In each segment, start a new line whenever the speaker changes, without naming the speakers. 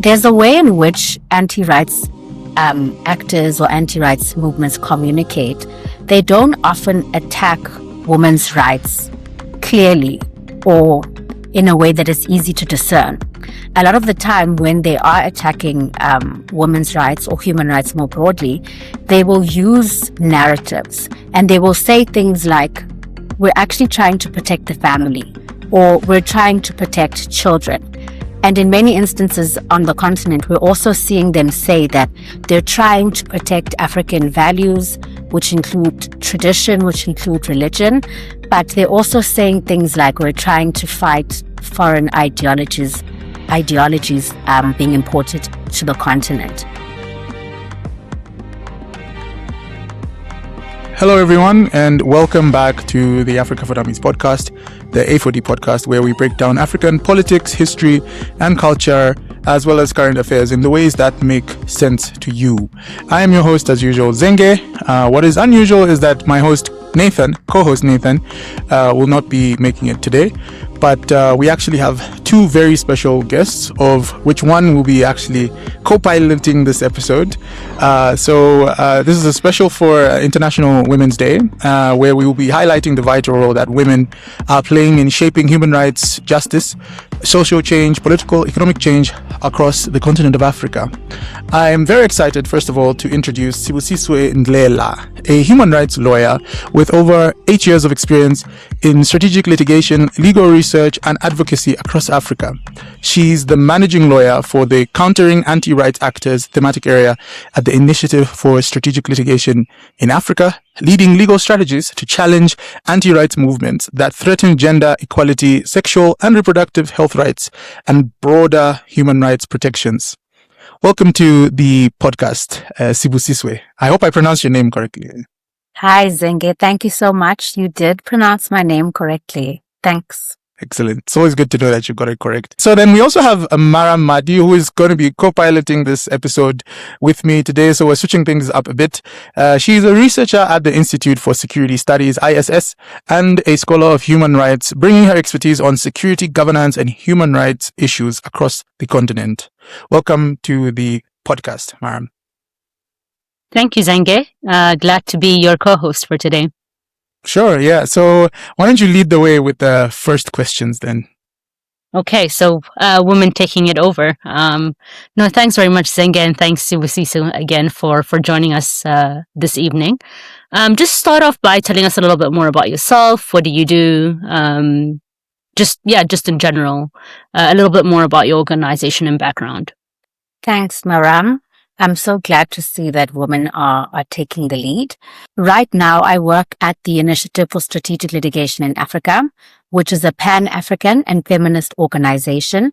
there's a way in which anti-rights actors or anti-rights movements communicate. They don't often attack women's rights clearly or in a way that is easy to discern. A lot of the time when they are attacking women's rights or human rights more broadly, they will use narratives and they will say things like, we're actually trying to protect the family, or we're trying to protect children. And in many instances on the continent, we're also seeing them say that they're trying to protect African values, which include tradition, which include religion. But they're also saying things like we're trying to fight foreign ideologies being imported to the continent.
Hello, everyone, and welcome back to the Africa for Dummies podcast, the A4D podcast, where we break down African politics, history, and culture, as well as current affairs in the ways that make sense to you. I am your host, as usual, Zenge. What is unusual is that my co-host Nathan, will not be making it today. But we actually have two very special guests, of which one will be actually co-piloting this episode. So this is a special for International Women's Day, where we will be highlighting the vital role that women are playing in shaping human rights, justice, social change, political, economic change across the continent of Africa. I am very excited, first of all, to introduce Sibusisiwe Ndlela, a human rights lawyer with over 8 years of experience in strategic litigation, legal research, and advocacy across Africa. She's the managing lawyer for the Countering Anti-Rights Actors thematic area at the Initiative for Strategic Litigation in Africa, leading legal strategies to challenge anti-rights movements that threaten gender equality, sexual and reproductive health rights, and broader human rights protections. Welcome to the podcast, Sibusisiwe. I hope I pronounced your name correctly.
Hi, Zenge. Thank you so much. You did pronounce my name correctly. Thanks.
Excellent. It's always good to know that you got it correct. So then we also have Maram Mahdi, who is going to be co-piloting this episode with me today. So we're switching things up a bit. She's a researcher at the Institute for Security Studies, ISLA, and a scholar of human rights, bringing her expertise on security, governance, and human rights issues across the continent. Welcome to the podcast, Maram.
Thank you, Zenge. Glad to be your co-host for today.
Sure, yeah. So why don't you lead the way with the first questions then?
Okay, so women taking it over. No, thanks very much, Zenge, and thanks to Sibusisiwe again for joining us this evening. Just start off by telling us a little bit more about yourself. What do you do? Just in general, a little bit more about your organization and background.
Thanks, Maram. I'm so glad to see that women are taking the lead. Right now, I work at the Initiative for Strategic Litigation in Africa, which is a Pan-African and feminist organization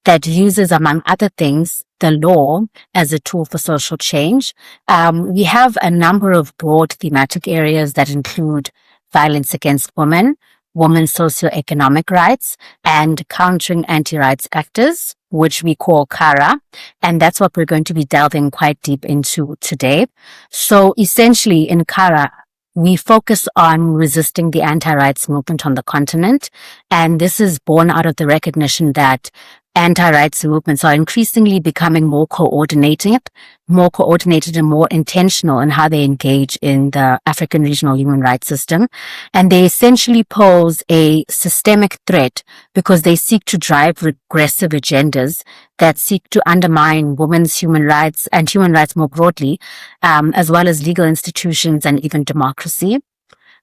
that uses, among other things, the law as a tool for social change. We have a number of broad thematic areas that include violence against women, women's socioeconomic rights, and countering anti-rights actors, which we call CARA. And that's what we're going to be delving quite deep into today. So essentially in CARA, we focus on resisting the anti-rights movement on the continent. And this is born out of the recognition that anti-rights movements are increasingly becoming more coordinated and more intentional in how they engage in the African regional human rights system. And they essentially pose a systemic threat because they seek to drive regressive agendas that seek to undermine women's human rights and human rights more broadly, as well as legal institutions and even democracy.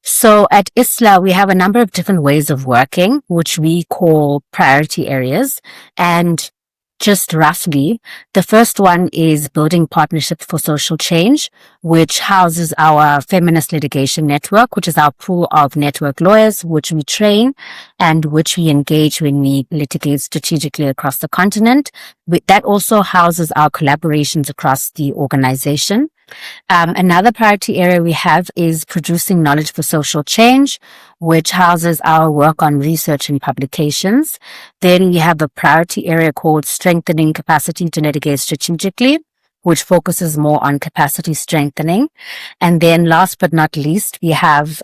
So at ISLA, we have a number of different ways of working, which we call priority areas. And just roughly, the first one is building partnerships for social change, which houses our feminist litigation network, which is our pool of network lawyers, which we train and which we engage when we litigate strategically across the continent. That also houses our collaborations across the organization. Another priority area we have is producing knowledge for social change, which houses our work on research and publications. Then we have a priority area called strengthening capacity to litigate strategically, which focuses more on capacity strengthening. And then last but not least, we have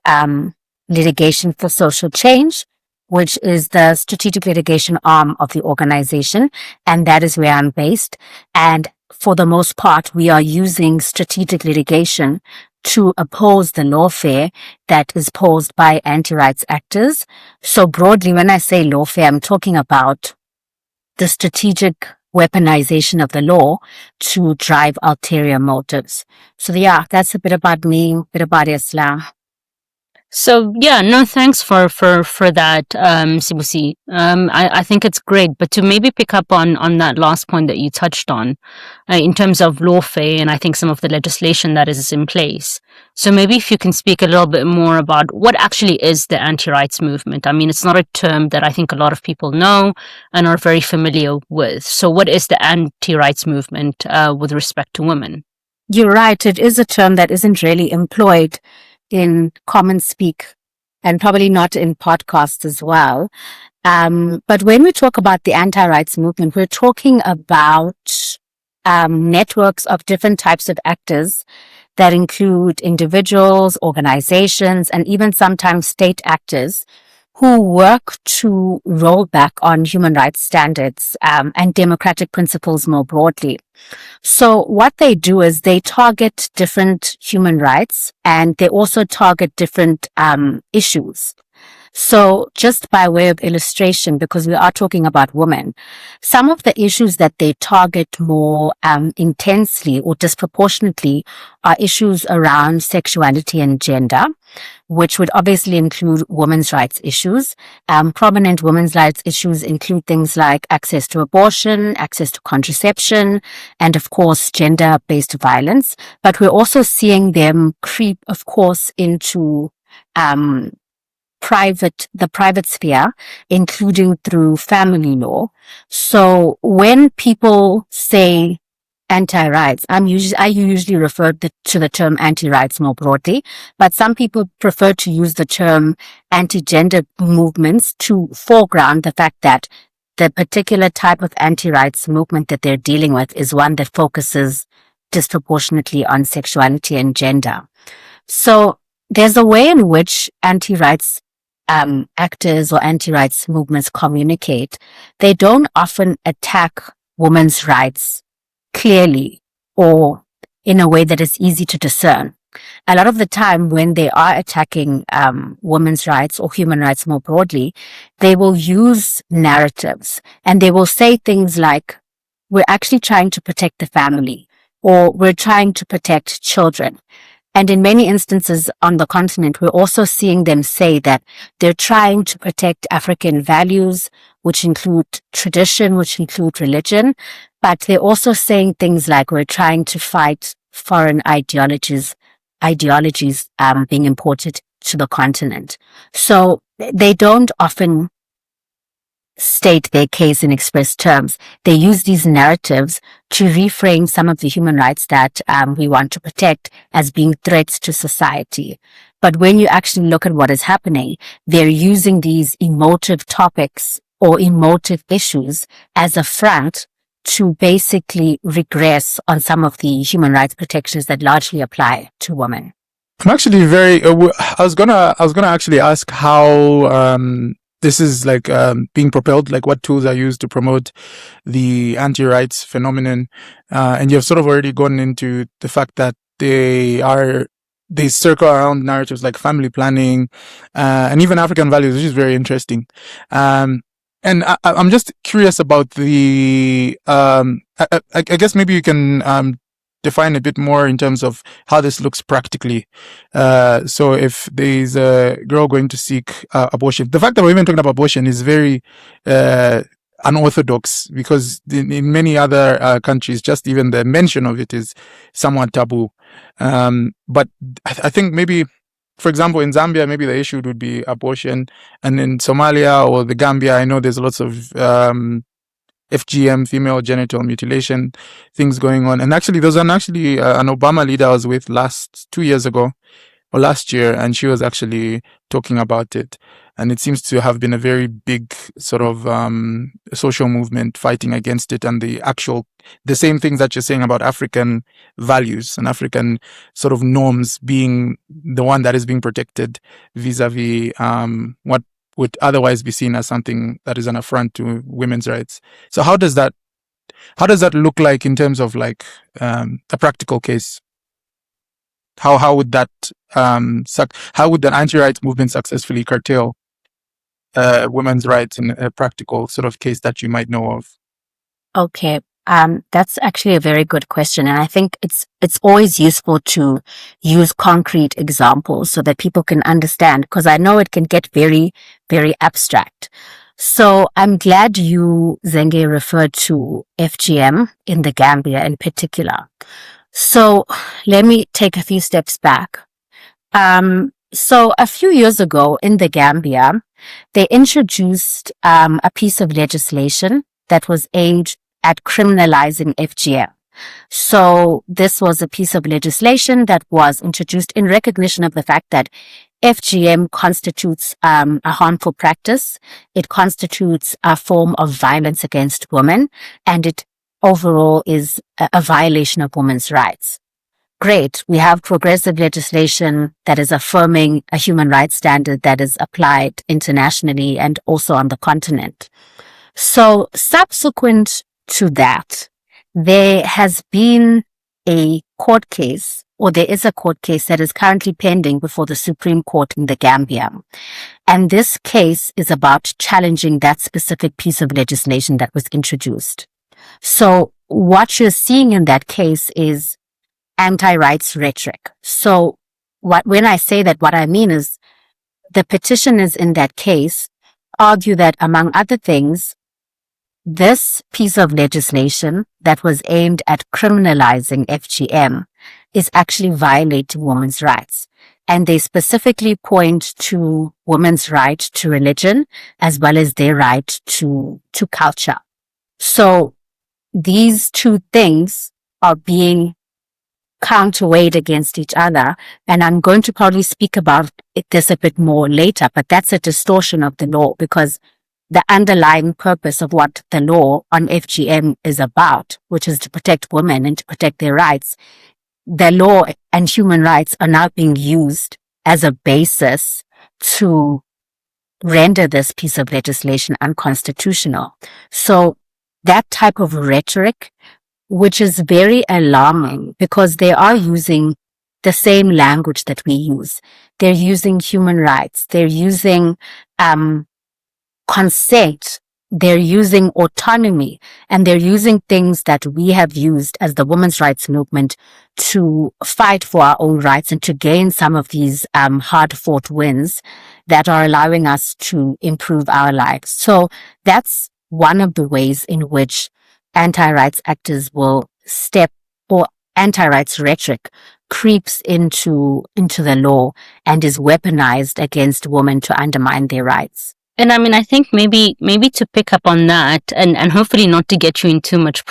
litigation for social change, which is the strategic litigation arm of the organization. And that is where I'm based. And for the most part, we are using strategic litigation to oppose the lawfare that is posed by anti-rights actors. So broadly, when I say lawfare, I'm talking about the strategic weaponization of the law to drive ulterior motives. So yeah, that's a bit about me, a bit about ISLA.
So yeah, no, thanks for that, Sibusi. I think it's great, but to maybe pick up on that last point that you touched on, in terms of lawfare, and I think some of the legislation that is in place. So maybe if you can speak a little bit more about what actually is the anti-rights movement. I mean, it's not a term that I think a lot of people know and are very familiar with. So what is the anti-rights movement with respect to women?
You're right. It is a term that isn't really employed in common speak and probably not in podcasts as well. But when we talk about the anti-rights movement, we're talking about networks of different types of actors that include individuals, organizations, and even sometimes state actors who work to roll back on human rights standards and democratic principles more broadly. So what they do is they target different human rights and they also target different issues. So just by way of illustration, because we are talking about women, some of the issues that they target more intensely or disproportionately are issues around sexuality and gender, which would obviously include women's rights issues. Prominent women's rights issues include things like access to abortion, access to contraception, and of course, gender-based violence. But we're also seeing them creep, of course, into the private sphere, including through family law. So when people say anti-rights, I usually refer to the term anti-rights more broadly, but some people prefer to use the term anti-gender movements to foreground the fact that the particular type of anti-rights movement that they're dealing with is one that focuses disproportionately on sexuality and gender. So there's a way in which anti-rights actors or anti-rights movements communicate. They don't often attack women's rights clearly or in a way that is easy to discern. A lot of the time when they are attacking women's rights or human rights more broadly, they will use narratives and they will say things like, we're actually trying to protect the family or we're trying to protect children. And in many instances on the continent, we're also seeing them say that they're trying to protect African values, which include tradition, which include religion. But they're also saying things like we're trying to fight foreign ideologies being imported to the continent. So they don't often state their case in express terms. They use these narratives to reframe some of the human rights that we want to protect as being threats to society. But when you actually look at what is happening, they're using these emotive topics or emotive issues as a front to basically regress on some of the human rights protections that largely apply to women.
I'm actually very. I was gonna actually ask how this is like being propelled, like what tools are used to promote the anti-rights phenomenon, and you've sort of already gone into the fact that they circle around narratives like family planning and even African values, which is very interesting. And I'm just curious about the. I guess maybe you can define a bit more in terms of how this looks practically. So if there's a girl going to seek abortion, the fact that we're even talking about abortion is very unorthodox because in many other countries, just even the mention of it is somewhat taboo. But I think maybe, for example, in Zambia, maybe the issue would be abortion, and in Somalia or the Gambia, I know there's lots of FGM, female genital mutilation things going on. And actually, there was an Obama leader I was with 2 years ago or last year, and she was actually talking about it. And it seems to have been a very big sort of social movement fighting against it, and the same things that you're saying about African values and African sort of norms being the one that is being protected vis-a-vis what would otherwise be seen as something that is an affront to women's rights. So how does that look like in terms of like a practical case? How would that how would an anti-rights movement successfully curtail women's rights in a practical sort of case that you might know of?
Okay. That's actually a very good question. And I think it's always useful to use concrete examples so that people can understand, because I know it can get very, very abstract. So I'm glad you, Zenge, referred to FGM in the Gambia in particular. So let me take a few steps back. So a few years ago in the Gambia, they introduced a piece of legislation that was aimed at criminalizing FGM. So this was a piece of legislation that was introduced in recognition of the fact that FGM constitutes a harmful practice. It constitutes a form of violence against women, and it overall is a violation of women's rights. Great. We have progressive legislation that is affirming a human rights standard that is applied internationally and also on the continent. So subsequent to that, there has been a court case, or there is a court case that is currently pending before the Supreme Court in the Gambia. And this case is about challenging that specific piece of legislation that was introduced. So what you're seeing in that case is anti-rights rhetoric. So when I say that, what I mean is the petitioners in that case argue that, among other things, this piece of legislation that was aimed at criminalizing FGM is actually violating women's rights. And they specifically point to women's right to religion as well as their right to culture. So these two things are being counterweighed against each other. And I'm going to probably speak about this a bit more later, but that's a distortion of the law, because the underlying purpose of what the law on FGM is about, which is to protect women and to protect their rights, the law and human rights are now being used as a basis to render this piece of legislation unconstitutional. So that type of rhetoric, which is very alarming, because they are using the same language that we use. They're using human rights. They're using consent. They're using autonomy, and they're using things that we have used as the women's rights movement to fight for our own rights and to gain some of these hard-fought wins that are allowing us to improve our lives. So that's one of the ways in which anti-rights actors will step, or anti-rights rhetoric creeps into the law and is weaponized against women to undermine their rights.
And I mean, I think maybe to pick up on that, and hopefully not to get you in too much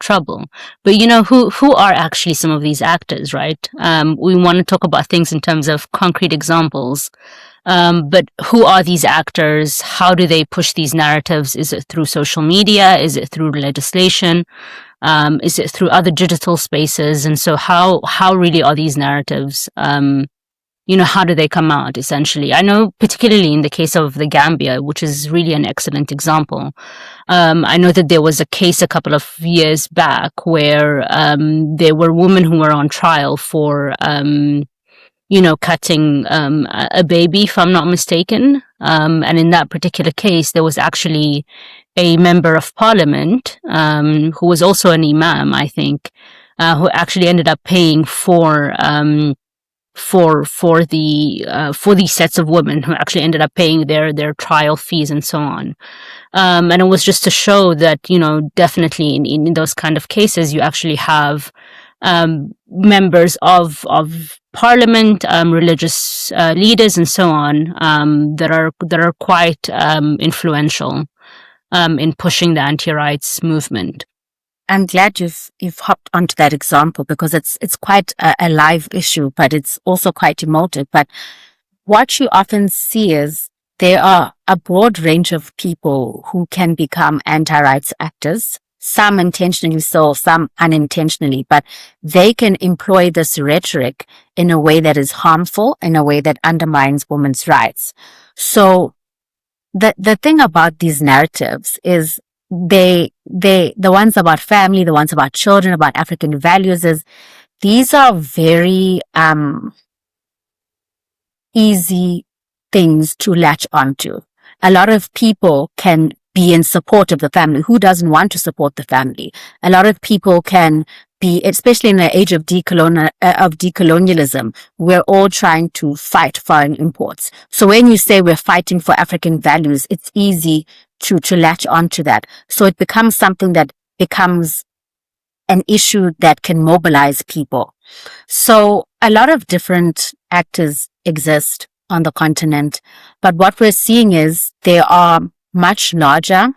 trouble, but who are actually some of these actors, right? We want to talk about things in terms of concrete examples, but who are these actors? How do they push these narratives? Is it through social media? Is it through legislation? Is it through other digital spaces? And so how really are these narratives how do they come out, essentially? I know particularly in the case of the Gambia, which is really an excellent example. I know that there was a case a couple of years back where there were women who were on trial for, cutting a baby, if I'm not mistaken. And in that particular case, there was actually a member of parliament who was also an imam, I think, who actually ended up paying for these sets of women, who actually ended up paying their trial fees and so on. And it was just to show that, definitely in those kind of cases, you actually have members of parliament, religious leaders and so on, that are quite influential in pushing the anti-rights movement.
I'm glad you've hopped onto that example, because it's quite a live issue, but it's also quite emotive. But what you often see is there are a broad range of people who can become anti-rights actors, some intentionally so, some unintentionally, but they can employ this rhetoric in a way that is harmful, in a way that undermines women's rights. So the thing about these narratives is the ones about family, the ones about children, about African values, is these are very easy things to latch onto. A lot of people can be in support of the family. Who doesn't want to support the family? A lot of people can be, especially in the age of decolonialism, we're all trying to fight foreign imports. So when you say we're fighting for African values, it's easy to latch onto that. So it becomes something that becomes an issue that can mobilize people. So a lot of different actors exist on the continent, but what we're seeing is there are much larger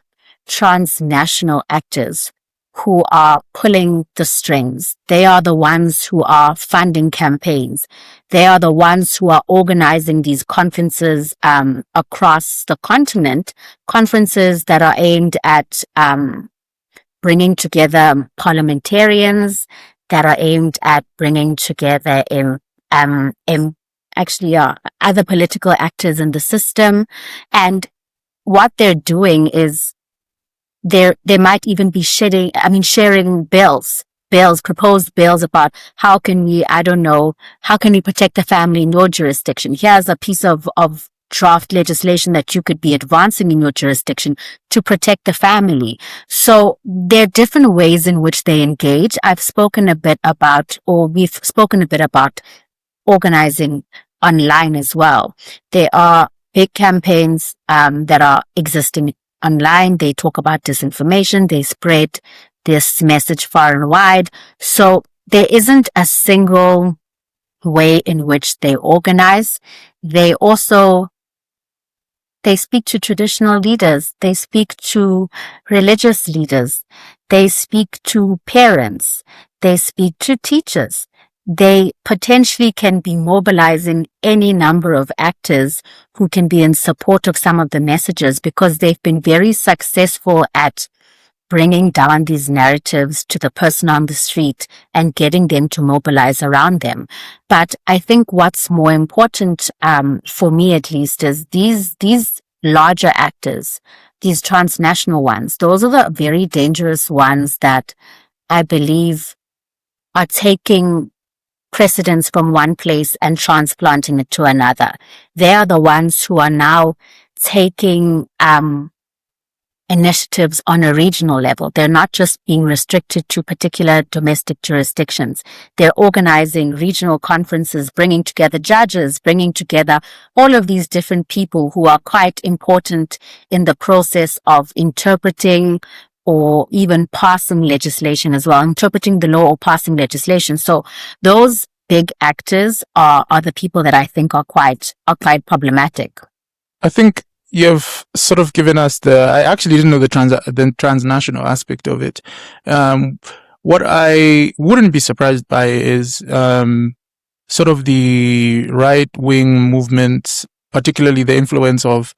transnational actors who are pulling the strings. They are the ones who are funding campaigns. They are the ones who are organizing these conferences across the continent, conferences that are aimed at bringing together parliamentarians, that are aimed at bringing together other political actors in the system. And what they're doing is they might even be sharing proposed bills about how can we protect the family in your jurisdiction. Here's a piece of draft legislation that you could be advancing in your jurisdiction to protect the family. So there are different ways in which they engage. We've spoken a bit about organizing online as well. There are big campaigns that are existing online. They talk about disinformation. They spread this message far and wide. So there isn't a single way in which they organize. They speak to traditional leaders. They speak to religious leaders. They speak to parents. They speak to teachers. They potentially can be mobilizing any number of actors who can be in support of some of the messages, because they've been very successful at bringing down these narratives to the person on the street and getting them to mobilize around them. But I think what's more important, for me at least, is these larger actors, these transnational ones. Those are the very dangerous ones that I believe are taking precedence from one place and transplanting it to another. They are the ones who are now taking initiatives on a regional level. They're not just being restricted to particular domestic jurisdictions. They're organizing regional conferences, bringing together judges, bringing together all of these different people who are quite important in the process of interpreting or even passing legislation as well, interpreting the law or passing legislation. So those big actors are the people that I think are quite problematic.
I think you've sort of given us I actually didn't know the transnational aspect of it. What I wouldn't be surprised by is sort of the right-wing movements, particularly the influence of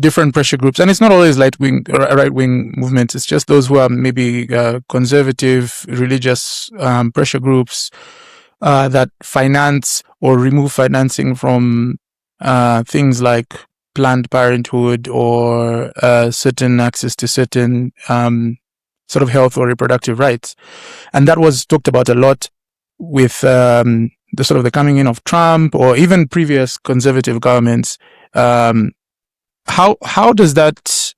different pressure groups. And it's not always right-wing movements. It's just those who are maybe conservative, religious pressure groups that finance or remove financing from things like Planned Parenthood or certain access to certain sort of health or reproductive rights. And that was talked about a lot with the sort of the coming in of Trump or even previous conservative governments. How does that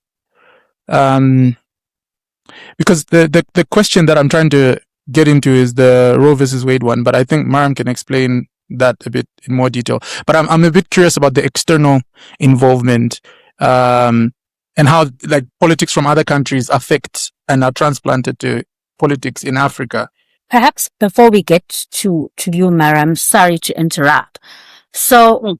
because the question that I'm trying to get into is the Roe versus Wade one, but I think Maram can explain that a bit in more detail. But I'm a bit curious about the external involvement and how like politics from other countries affect and are transplanted to politics in Africa.
Perhaps before we get to you, Maram, sorry to interrupt. So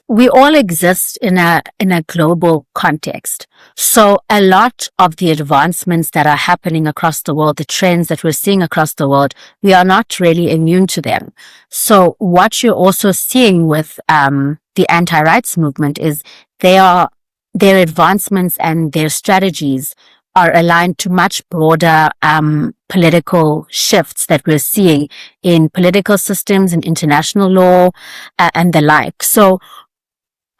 we all exist in a global context. So a lot of the advancements that are happening across the world, the trends that we're seeing across the world, we are not really immune to them. So what you're also seeing with the anti-rights movement is their advancements and their strategies are aligned to much broader political shifts that we're seeing in political systems and international law and the like. So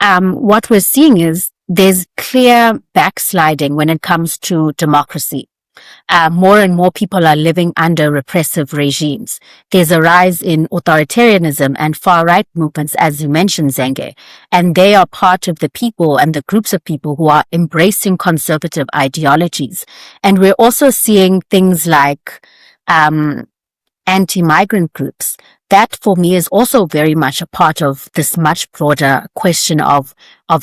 what we're seeing is there's clear backsliding when it comes to democracy. More and more people are living under repressive regimes. There's a rise in authoritarianism and far-right movements, as you mentioned, Zenge, and they are part of the people and the groups of people who are embracing conservative ideologies. And we're also seeing things like anti-migrant groups. That, for me, is also very much a part of this much broader question of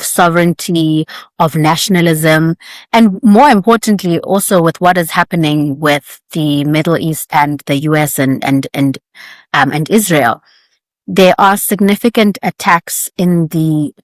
sovereignty, of nationalism, and more importantly, also with what is happening with the Middle East and the US and Israel. There are significant attacks to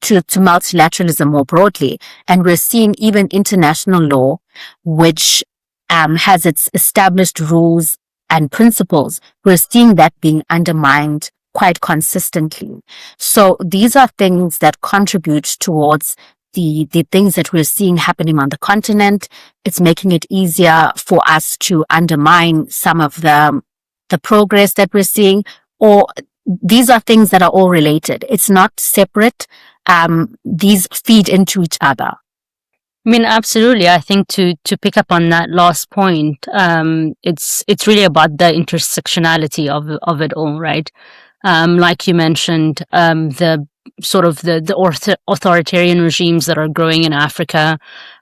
multilateralism more broadly, and we're seeing even international law, which has its established rules and principles, we're seeing that being undermined quite consistently. So these are things that contribute towards the things that we're seeing happening on the continent. It's making it easier for us to undermine some of the progress that we're seeing, or these are things that are all related. It's not separate. These feed into each other.
I mean, absolutely. I think to pick up on that last point, it's really about the intersectionality of it all, right? Like you mentioned, the sort of the authoritarian regimes that are growing in Africa,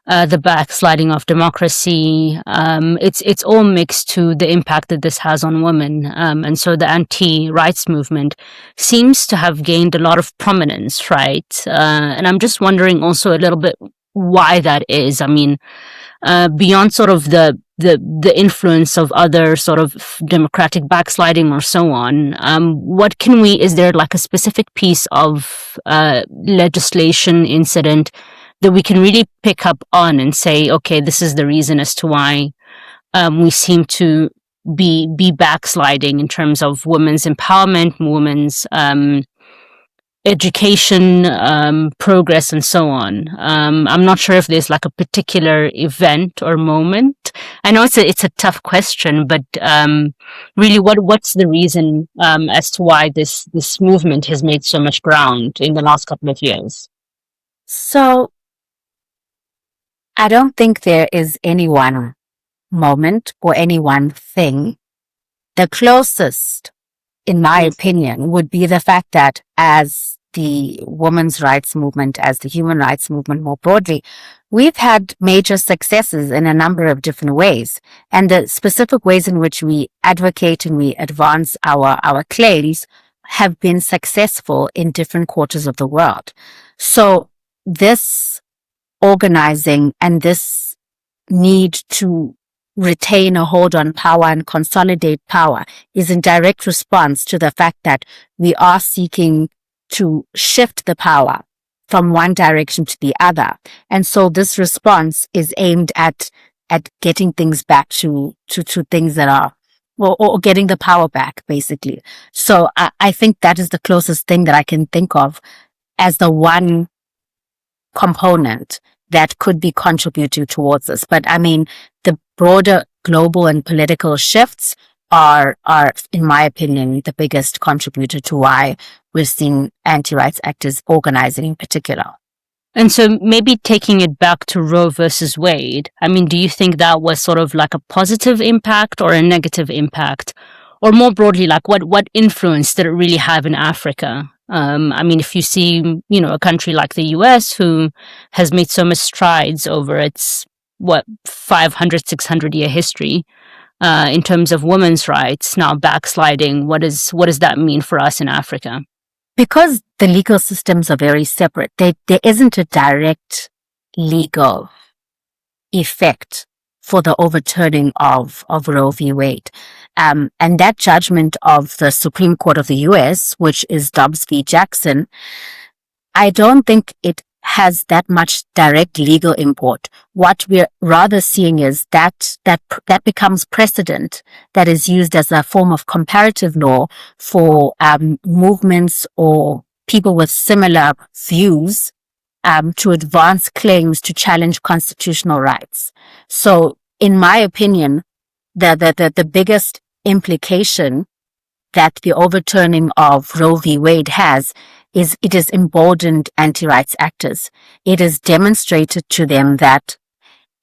the backsliding of democracy, it's all mixed to the impact that this has on women. And so the anti-rights movement seems to have gained a lot of prominence, right? And I'm just wondering also a little bit why that is. I mean, beyond sort of the influence of other sort of democratic backsliding or so on, is there like a specific piece of legislation incident that we can really pick up on and say, okay, this is the reason as to why we seem to be backsliding in terms of women's empowerment, women's education, progress, and so on. I'm not sure if there's like a particular event or moment. I know it's a tough question, but really, what's the reason as to why this movement has made so much ground in the last couple of years?
So, I don't think there is any one moment or any one thing. The closest, in my opinion, would be the fact that as the women's rights movement, as the human rights movement more broadly, we've had major successes in a number of different ways. And the specific ways in which we advocate and we advance our claims have been successful in different quarters of the world. So this organizing and this need to retain a hold on power and consolidate power is in direct response to the fact that we are seeking to shift the power from one direction to the other. And so this response is aimed at getting things back to things that are, or getting the power back, basically. So I think that is the closest thing that I can think of as the one component that could be contributing towards this. But I mean, the broader global and political shifts are, in my opinion, the biggest contributor to why we're seeing anti-rights actors organizing in particular.
And so maybe taking it back to Roe versus Wade, I mean, do you think that was sort of like a positive impact or a negative impact? Or more broadly, like what influence did it really have in Africa? I mean, if you see, a country like the US who has made so much strides over its, 500, 600 year history, in terms of women's rights, now backsliding, what does that mean for us in Africa?
Because the legal systems are very separate, there isn't a direct legal effect for the overturning of Roe v. Wade. And that judgment of the Supreme Court of the US, which is Dobbs v. Jackson, I don't think it has that much direct legal import. What we're rather seeing is that becomes precedent that is used as a form of comparative law for movements or people with similar views to advance claims to challenge constitutional rights. So, in my opinion, the biggest implication that the overturning of Roe v. Wade has is it has emboldened anti-rights actors. It has demonstrated to them that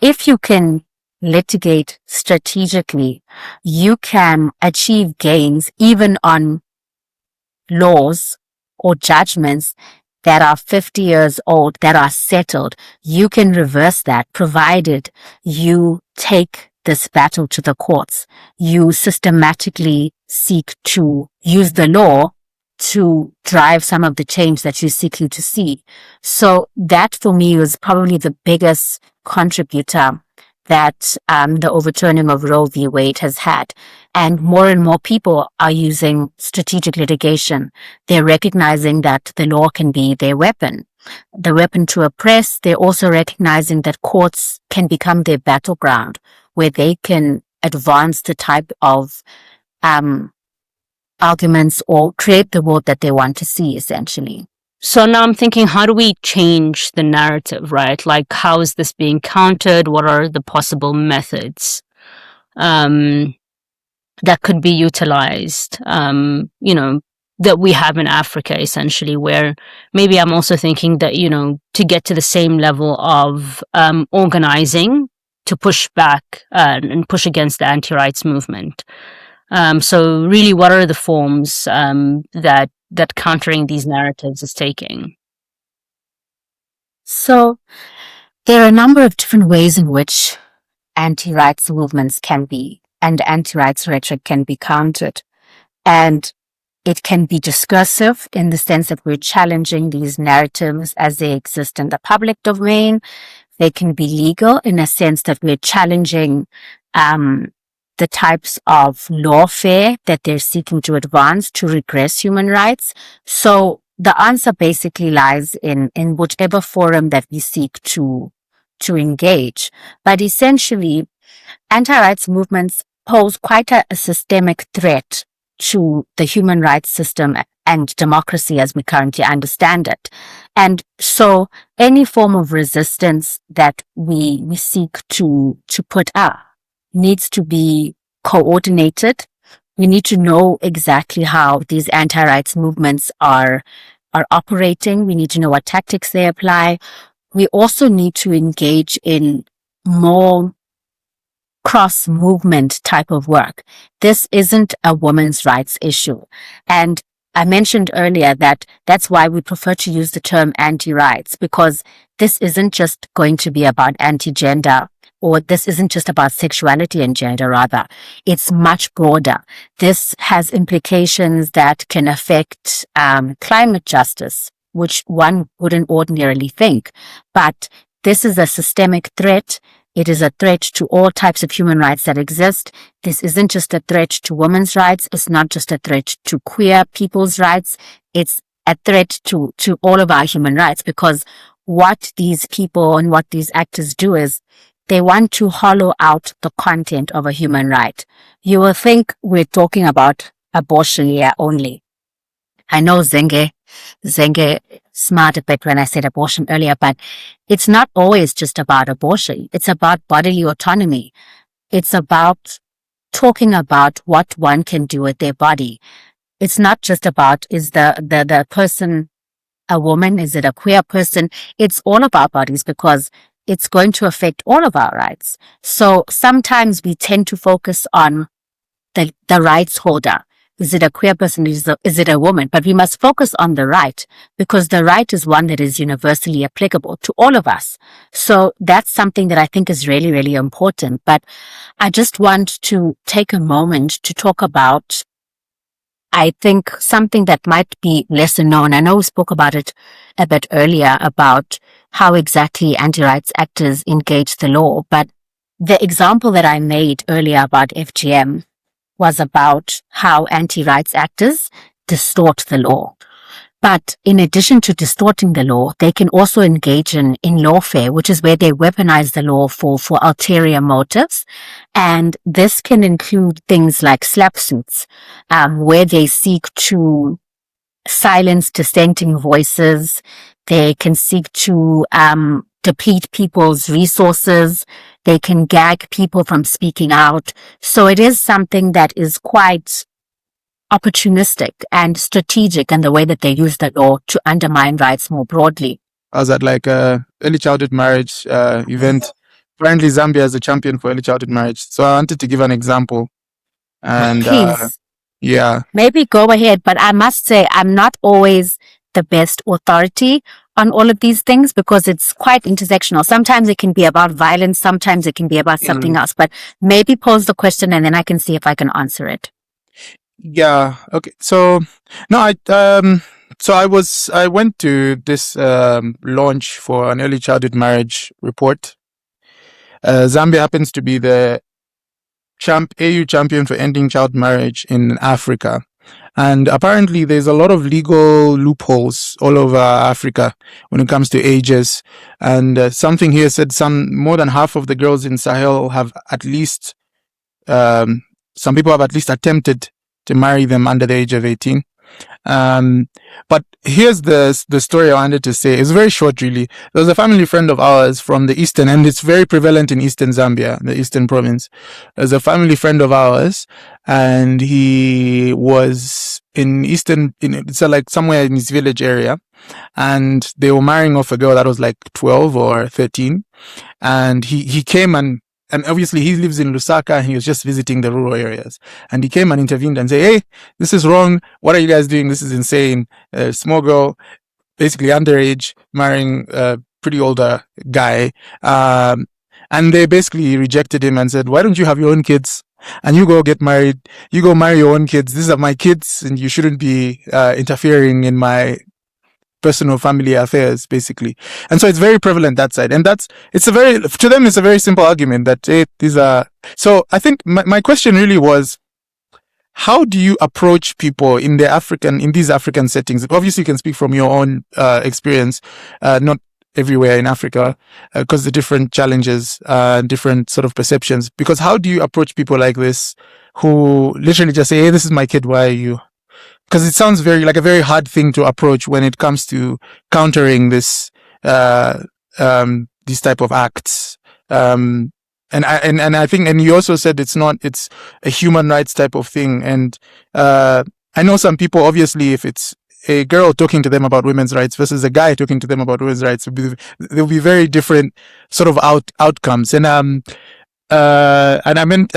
if you can litigate strategically, you can achieve gains even on laws or judgments that are 50 years old, that are settled. You can reverse that provided you take this battle to the courts. You systematically seek to use the law to drive some of the change that you're seeking to see. So that for me was probably the biggest contributor that the overturning of Roe v. Wade has had. And more people are using strategic litigation. They're recognizing that the law can be their weapon, the weapon to oppress. They're also recognizing that courts can become their battleground where they can advance the type of arguments or create the world that they want to see, essentially.
So now I'm thinking, how do we change the narrative, right? Like, how is this being countered? What are the possible methods that could be utilized, that we have in Africa, essentially, where maybe I'm also thinking that, to get to the same level of organizing to push back and push against the anti-rights movement. So really, what are the forms that countering these narratives is taking?
So there are a number of different ways in which anti-rights movements can be, and anti-rights rhetoric can be countered. And it can be discursive in the sense that we're challenging these narratives as they exist in the public domain. They can be legal in a sense that we're challenging the types of lawfare that they're seeking to advance to regress human rights. So the answer basically lies in whichever forum that we seek to engage. But essentially, anti-rights movements pose quite a systemic threat to the human rights system and democracy as we currently understand it. And so any form of resistance that we seek to put up needs to be coordinated. We need to know exactly how these anti-rights movements are operating. We need to know what tactics they apply. We also need to engage in more cross-movement type of work. This isn't a women's rights issue. And I mentioned earlier that that's why we prefer to use the term anti-rights, because this isn't just going to be about anti-gender, or this isn't just about sexuality and gender, rather. It's much broader. This has implications that can affect climate justice, which one wouldn't ordinarily think. But this is a systemic threat. It is a threat to all types of human rights that exist. This isn't just a threat to women's rights. It's not just a threat to queer people's rights. It's a threat to all of our human rights, because what these people and what these actors do is they want to hollow out the content of a human right. You will think we're talking about abortion here only. I know Zenge smart a bit when I said abortion earlier, but it's not always just about abortion. It's about bodily autonomy. It's about talking about what one can do with their body. It's not just about, is the person a woman? Is it a queer person? It's all of our bodies, because it's going to affect all of our rights. So sometimes we tend to focus on the rights holder. Is it a queer person? Is it a woman? But we must focus on the right, because the right is one that is universally applicable to all of us. So that's something that I think is really, really important. But I just want to take a moment to talk about, I think, something that might be lesser known. I know we spoke about it a bit earlier about how exactly anti-rights actors engage the law. But the example that I made earlier about FGM was about how anti-rights actors distort the law. But in addition to distorting the law, they can also engage in lawfare, which is where they weaponize the law for ulterior motives. And this can include things like slap suits, where they seek to silence dissenting voices. They can seek to deplete people's resources. They can gag people from speaking out. So it is something that is quite opportunistic and strategic in the way that they use the law to undermine rights more broadly.
I was at like a early childhood marriage event. Apparently, Zambia is a champion for early childhood marriage. So I wanted to give an example. And
Please,
yeah,
maybe go ahead. But I must say, I'm not always the best authority on all of these things because it's quite intersectional. Sometimes it can be about violence. Sometimes it can be about something else. But maybe pose the question and then I can see if I can answer it.
yeah. Okay. So no, I went to this launch for an early childhood marriage report. Zambia happens to be the AU champion for ending child marriage in Africa. And apparently there's a lot of legal loopholes all over Africa when it comes to ages. And something here said more than half of the girls in Sahel have at least, some people have at least attempted to marry them under the age of 18. But here's the story I wanted to say. It's very short, really. There was a family friend of ours from the eastern, and it's very prevalent in eastern Zambia, the eastern province. There's a family friend of ours, and he was in it's like somewhere in his village area, and they were marrying off a girl that was like 12 or 13, and he came and obviously he lives in Lusaka and he was just visiting the rural areas. And he came and intervened and said, hey, this is wrong. What are you guys doing? This is insane. A small girl, basically underage, marrying a pretty older guy. And they basically rejected him and said, why don't you have your own kids? And you go get married. You go marry your own kids. These are my kids and you shouldn't be interfering in my personal family affairs, basically. And so it's very prevalent that side. And to them, it's a very simple argument that, hey, these are, so I think my question really was, how do you approach people in these African settings? Obviously you can speak from your own, experience, not everywhere in Africa, because the different challenges, different sort of perceptions, because how do you approach people like this who literally just say, hey, this is my kid, why are you? Because it sounds very like a very hard thing to approach when it comes to countering these type of acts. And I think, and you also said it's a human rights type of thing. And I know some people, obviously, if it's a girl talking to them about women's rights versus a guy talking to them about women's rights, there'll be very different sort of outcomes. And I meant,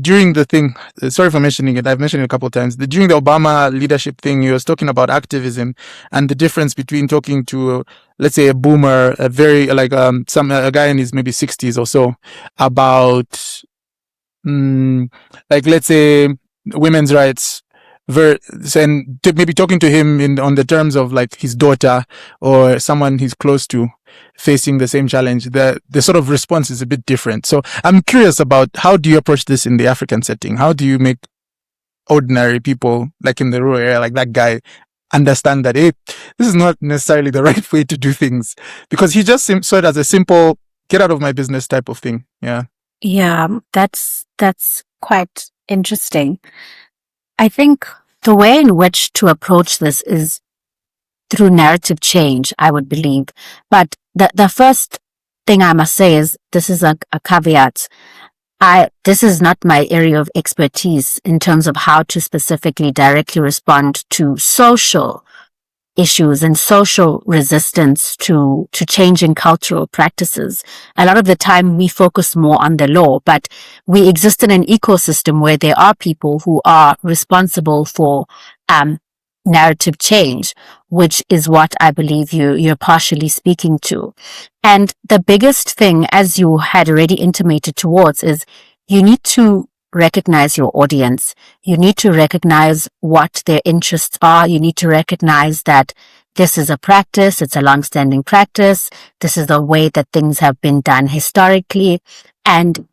during the thing, sorry for mentioning it, I've mentioned it a couple of times, during the Obama leadership thing, he was talking about activism and the difference between talking to, let's say, a boomer, a very, like, a guy in his maybe 60s or so, about, like, let's say, women's rights, and maybe talking to him on the terms of like his daughter or someone he's close to facing the same challenge. The sort of response is a bit different. So I'm curious about, how do you approach this in the African setting? How do you make ordinary people, like in the rural area, like that guy, understand that, hey, this is not necessarily the right way to do things? Because he just saw it as a simple get out of my business type of thing. Yeah.
Yeah, that's quite interesting. I think the way in which to approach this is through narrative change, I would believe. But the first thing I must say is, this is a caveat. This is not my area of expertise in terms of how to specifically directly respond to social issues and social resistance to changing cultural practices. A lot of the time we focus more on the law, but we exist in an ecosystem where there are people who are responsible for narrative change, which is what I believe you're partially speaking to. And the biggest thing, as you had already intimated towards, is you need to recognize your audience. You need to recognize what their interests are. You need to recognize that this is a practice. It's a long-standing practice. This is the way that things have been done historically. And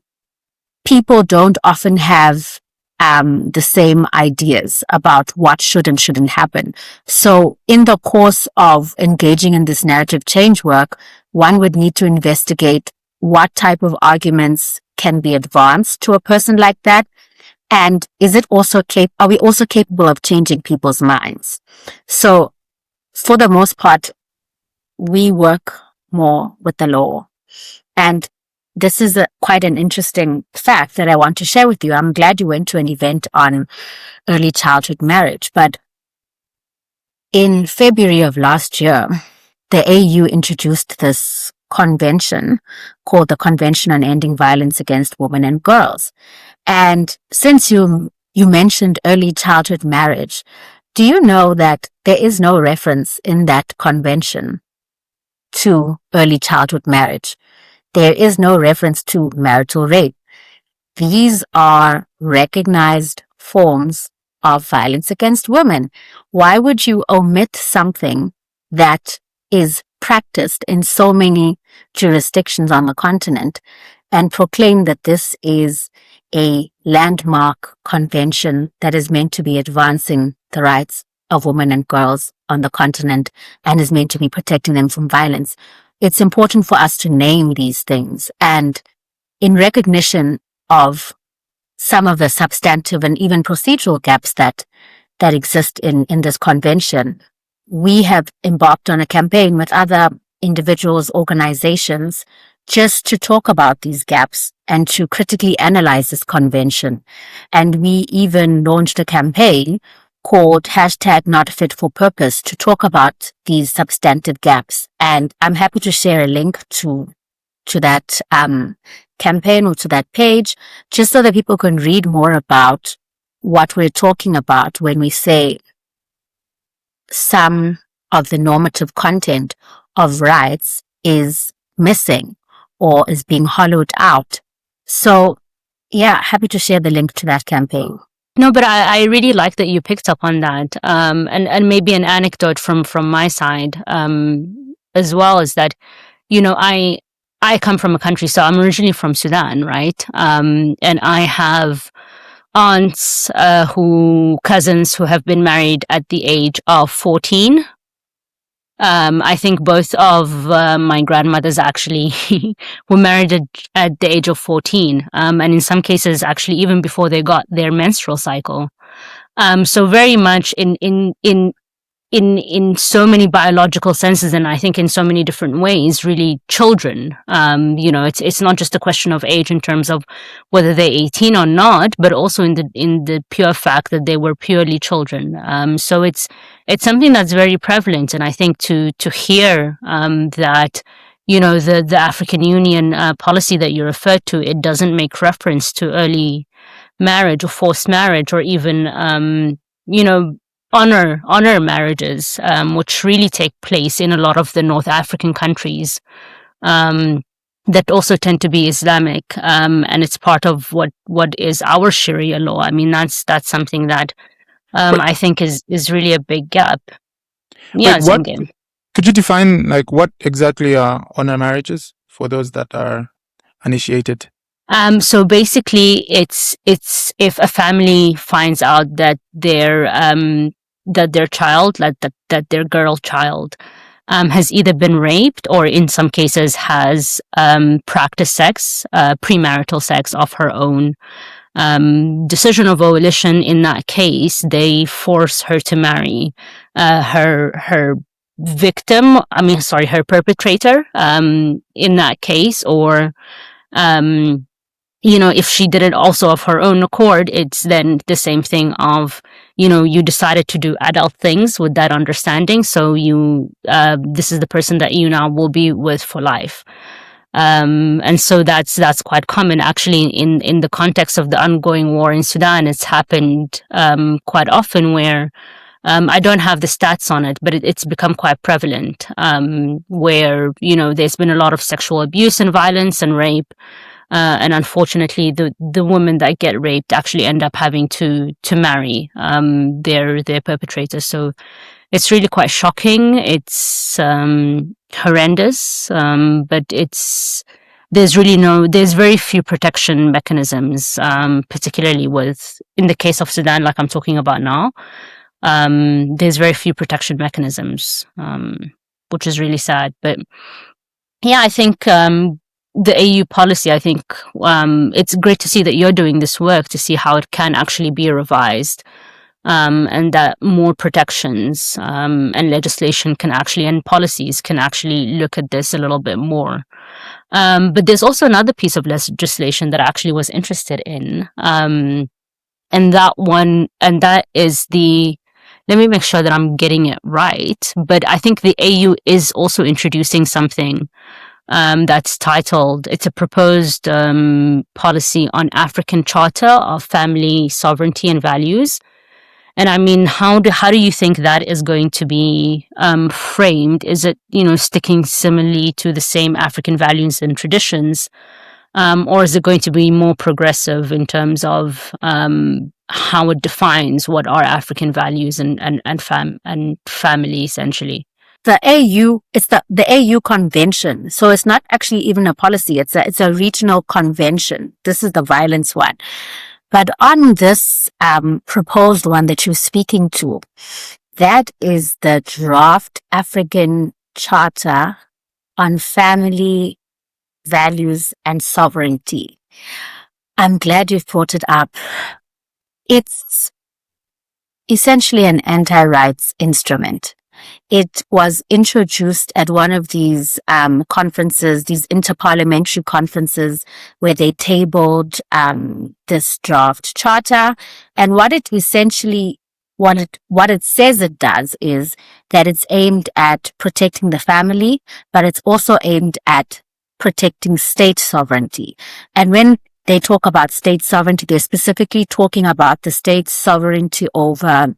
people don't often have the same ideas about what should and shouldn't happen. So in the course of engaging in this narrative change work, one would need to investigate what type of arguments can be advanced to a person like that. And are we also capable of changing people's minds? So for the most part, we work more with the law. And this is quite an interesting fact that I want to share with you. I'm glad you went to an event on early childhood marriage, but in February of last year, the AU introduced this convention called the Convention on Ending Violence Against Women and Girls. And since you mentioned early childhood marriage, do you know that there is no reference in that convention to early childhood marriage? There is no reference to marital rape. These are recognized forms of violence against women. Why would you omit something that is practiced in so many jurisdictions on the continent and proclaim that this is a landmark convention that is meant to be advancing the rights of women and girls on the continent and is meant to be protecting them from violence? It's important for us to name these things, and in recognition of some of the substantive and even procedural gaps that exist in this convention, we have embarked on a campaign with other individuals, organizations, just to talk about these gaps and to critically analyze this convention. And we even launched a campaign called #NotFitForPurpose to talk about these substantive gaps. And I'm happy to share a link to that campaign or to that page, just so that people can read more about what we're talking about when we say some of the normative content of rights is missing or is being hollowed out. So, yeah, happy to share the link to that campaign.
No, but I really like that you picked up on that. And maybe an anecdote from my side, as well, is that, I come from a country, so I'm originally from Sudan, right? And I have aunts, cousins who have been married at the age of 14. I think both of my grandmothers actually were married at the age of 14, and in some cases actually even before they got their menstrual cycle. So very much in so many biological senses, and I think in so many different ways, really children. It's not just a question of age in terms of whether they're 18 or not, but also in the pure fact that they were purely children. So it's something that's very prevalent, and I think to hear that the African Union policy that you referred to, it doesn't make reference to early marriage or forced marriage or even honor marriages, which really take place in a lot of the North African countries that also tend to be Islamic, and it's part of what is our Sharia law. I mean, that's something that I think is really a big gap. Yeah, Zenge.
Could you define what exactly are honor marriages for those that are initiated?
So basically, it's if a family finds out that their child, that their girl child, has either been raped or in some cases has practiced sex, premarital sex of her own decision of volition. In that case, they force her to marry her victim. Her perpetrator. In that case, or if she did it also of her own accord, it's then the same thing of, you decided to do adult things with that understanding. So this is the person that you now will be with for life. And so that's quite common actually in the context of the ongoing war in Sudan. It's happened, quite often where, I don't have the stats on it, but it's become quite prevalent, where, there's been a lot of sexual abuse and violence and rape. And unfortunately, the women that get raped actually end up having to marry their perpetrators. So it's really quite shocking. It's horrendous, but there's very few protection mechanisms, particularly in the case of Sudan, like I'm talking about now. There's very few protection mechanisms, which is really sad. But yeah, I think the AU policy, I think it's great to see that you're doing this work to see how it can actually be revised, and that more protections and legislation can actually, and policies can actually look at this a little bit more. But there's also another piece of legislation that I actually was interested in. And that is let me make sure that I'm getting it right. But I think the AU is also introducing something that's titled, it's a proposed policy on African Charter of Family Sovereignty and Values. And I mean, how do you think that is going to be framed? Is it, sticking similarly to the same African values and traditions? Or is it going to be more progressive in terms of how it defines what are African values and family, essentially?
The AU, it's the AU convention. So it's not actually even a policy. It's a regional convention. This is the violence one. But on this proposed one that you're speaking to, that is the draft African Charter on Family Values and Sovereignty. I'm glad you've brought it up. It's essentially an anti-rights instrument. It was introduced at one of these conferences, these interparliamentary conferences, where they tabled this draft charter. And what it essentially, what it says it does is that it's aimed at protecting the family, but it's also aimed at protecting state sovereignty. And when they talk about state sovereignty, they're specifically talking about the state's sovereignty over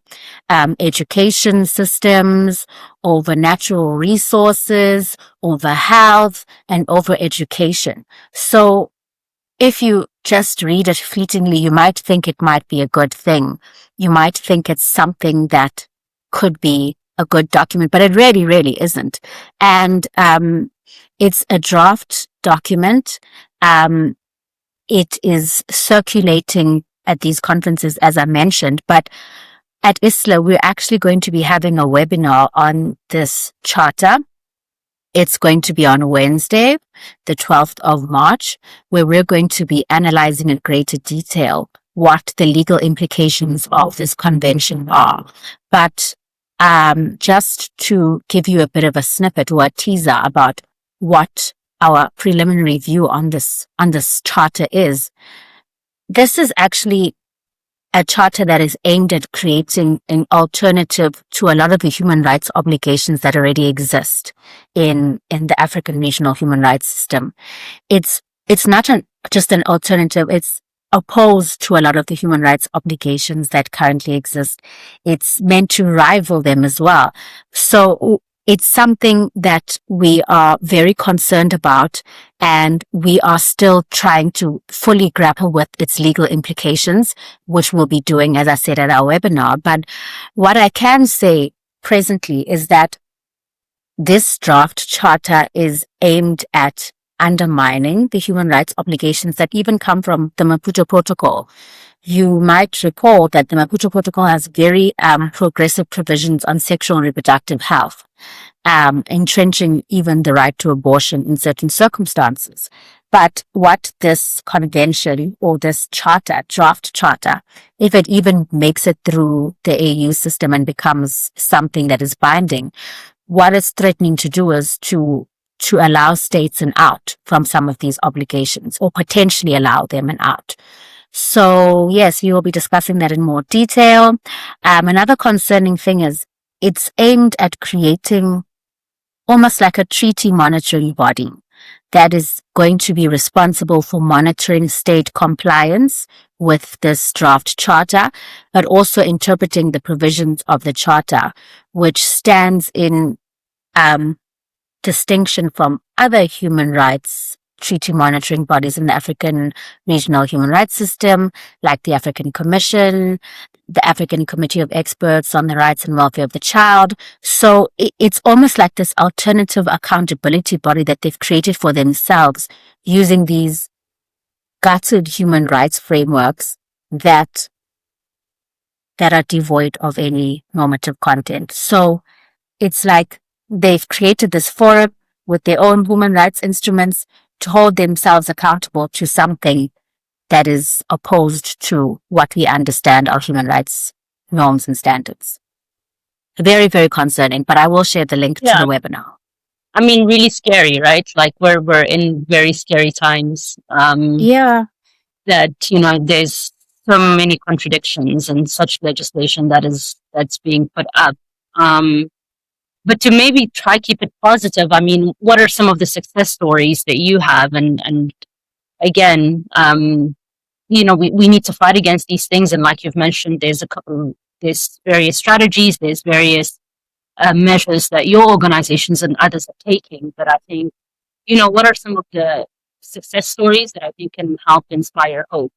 education systems, over natural resources, over health, and over education. So if you just read it fleetingly, you might think it might be a good thing. You might think it's something that could be a good document, but it really, really isn't. And it's a draft document. It is circulating at these conferences, as I mentioned, but at ISLA, we're actually going to be having a webinar on this charter. It's going to be on Wednesday, the 12th of March, where we're going to be analyzing in greater detail what the legal implications of this convention are. But just to give you a bit of a snippet or a teaser about what our preliminary view on this charter is, this is actually a charter that is aimed at creating an alternative to a lot of the human rights obligations that already exist in the African regional human rights system. It's not just an alternative, it's opposed to a lot of the human rights obligations that currently exist. It's meant to rival them as well. So it's something that we are very concerned about, and we are still trying to fully grapple with its legal implications, which we'll be doing, as I said, at our webinar. But what I can say presently is that this draft charter is aimed at undermining the human rights obligations that even come from the Maputo Protocol. You might recall that the Maputo Protocol has very progressive provisions on sexual and reproductive health, entrenching even the right to abortion in certain circumstances. But what this convention or this charter, draft charter, if it even makes it through the AU system and becomes something that is binding, what it's threatening to do is to allow states an out from some of these obligations, or potentially allow them an out. So yes, we will be discussing that in more detail. Another concerning thing is it's aimed at creating almost like a treaty monitoring body that is going to be responsible for monitoring state compliance with this draft charter, but also interpreting the provisions of the charter, which stands in distinction from other human rights treaty monitoring bodies in the African regional human rights system, like the African Commission, the African Committee of Experts on the Rights and Welfare of the Child. So it's almost like this alternative accountability body that they've created for themselves using these gutted human rights frameworks that are devoid of any normative content. So it's like they've created this forum with their own human rights instruments to hold themselves accountable to something that is opposed to what we understand are human rights norms and standards. Very, very concerning, but I will share the link to the webinar.
I mean, really scary, right? Like we're in very scary times.
Yeah.
That there's so many contradictions and such legislation that's being put up. Um, but to maybe try keep it positive. I mean, what are some of the success stories that you have? And again, we need to fight against these things. And like you've mentioned, there's various strategies, there's various measures that your organizations and others are taking. But I think, what are some of the success stories that I think can help inspire hope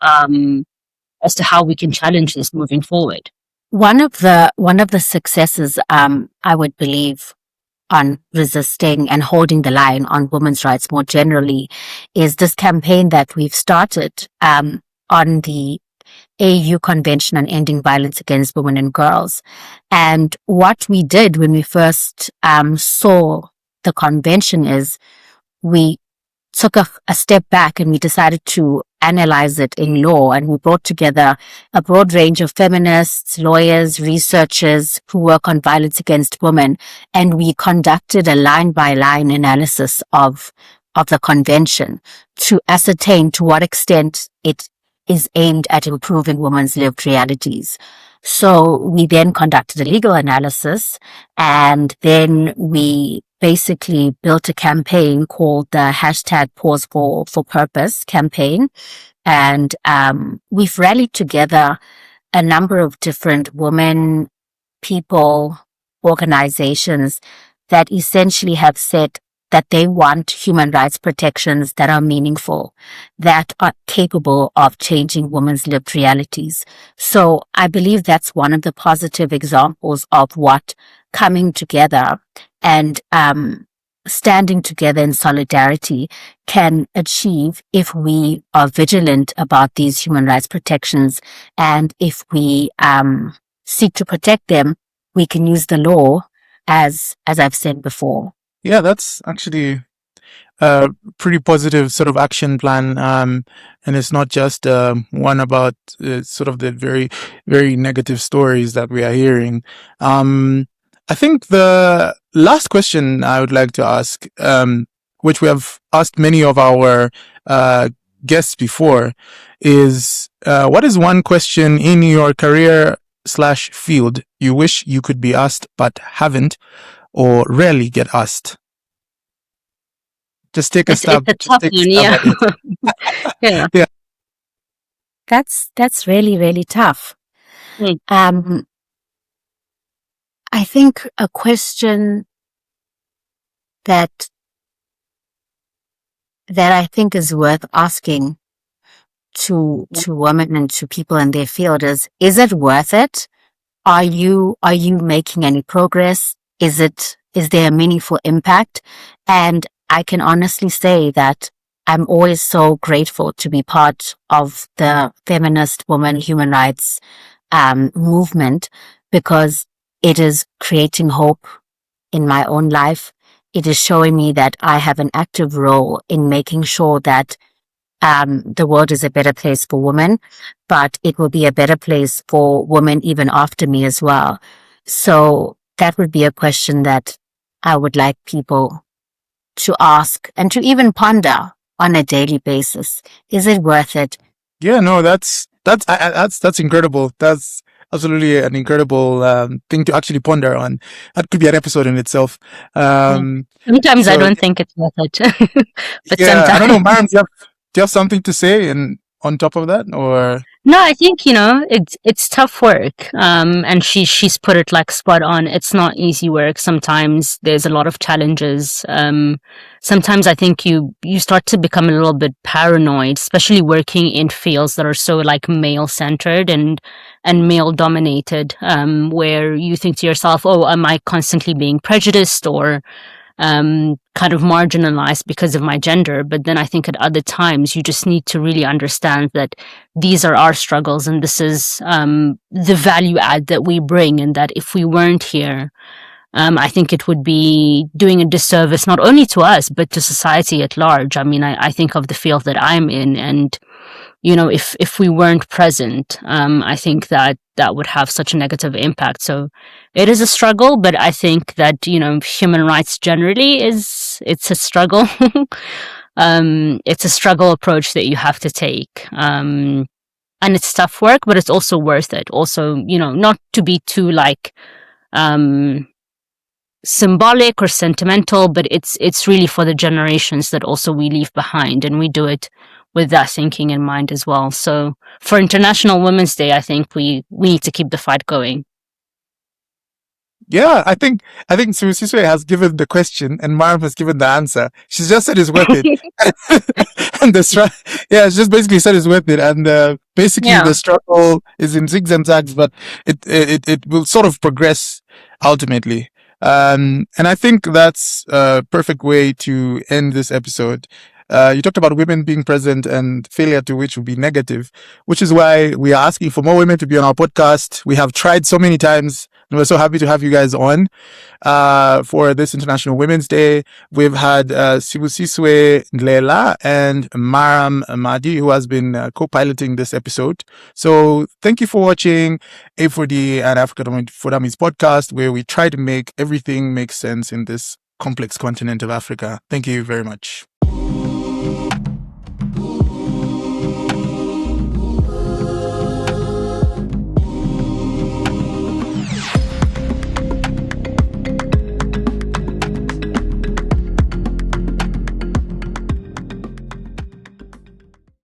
as to how we can challenge this moving forward?
One of the successes, I would believe, on resisting and holding the line on women's rights more generally is this campaign that we've started on the AU Convention on Ending Violence Against Women and Girls. And what we did when we first saw the convention is we took a step back and we decided to analyze it in law, and we brought together a broad range of feminists, lawyers, researchers who work on violence against women, and we conducted a line-by-line analysis of the convention to ascertain to what extent it is aimed at improving women's lived realities. So we then conducted a legal analysis, and then we basically built a campaign called the hashtag Pause for Purpose campaign. And we've rallied together a number of different women, people, organizations that essentially have said that they want human rights protections that are meaningful, that are capable of changing women's lived realities. So I believe that's one of the positive examples of what coming together and standing together in solidarity can achieve if we are vigilant about these human rights protections, and if we seek to protect them, we can use the law as I've said before.
Yeah, that's actually a pretty positive sort of action plan. And it's not just one about sort of the very, very negative stories that we are hearing. I think the last question I would like to ask, which we have asked many of our guests before, is what is one question in your career/field you wish you could be asked but haven't, or rarely get asked? Just take a stab.
It's a tough one, yeah. Yeah.
Yeah.
That's really, really tough.
Mm.
I think a question that I think is worth asking to women and to people in their field is it worth it? Are you making any progress? Is there a meaningful impact? And I can honestly say that I'm always so grateful to be part of the feminist women human rights movement, because it is creating hope in my own life. It is showing me that I have an active role in making sure that the world is a better place for women, but it will be a better place for women even after me as well. So that would be a question that I would like people to ask and to even ponder on a daily basis. Is it worth it?
Yeah, no, that's incredible. That's absolutely an incredible thing to actually ponder on. That could be an episode in itself.
Sometimes I don't think it's worth it, but
yeah,
sometimes
I don't know, Maram, do you have something to say and on top of that, or?
No, I think it's tough work. And she's put it like spot on. It's not easy work. Sometimes there's a lot of challenges. Sometimes I think you start to become a little bit paranoid, especially working in fields that are so like male centered and male dominated, where you think to yourself, oh, am I constantly being prejudiced or kind of marginalized because of my gender? But then I think at other times you just need to really understand that these are our struggles, and this is the value add that we bring, and that if we weren't here, I think it would be doing a disservice not only to us but to society at large. I mean, I think of the field that I'm in, and if we weren't present, I think that would have such a negative impact. So it is a struggle, but I think that, human rights generally it's a struggle. It's a struggle approach that you have to take. And it's tough work, but it's also worth it. Also, not to be too symbolic or sentimental, but it's really for the generations that also we leave behind, and we do it with that thinking in mind as well. So for International Women's Day, I think we need to keep the fight going.
Yeah, I think Sibusisiwe has given the question and Maram has given the answer. She's just said it's worth it. And she just basically said it's worth it. And basically the struggle is in zigs and zags, but it will sort of progress ultimately. And I think that's a perfect way to end this episode. You talked about women being present and failure to which would be negative, which is why we are asking for more women to be on our podcast. We have tried so many times, and we're so happy to have you guys on for this International Women's Day. We've had Sibusisiwe, Ndlela, and Maram Mahdi, who has been co-piloting this episode. So thank you for watching A4D and Africa for Dummies podcast, where we try to make everything make sense in this complex continent of Africa. Thank you very much.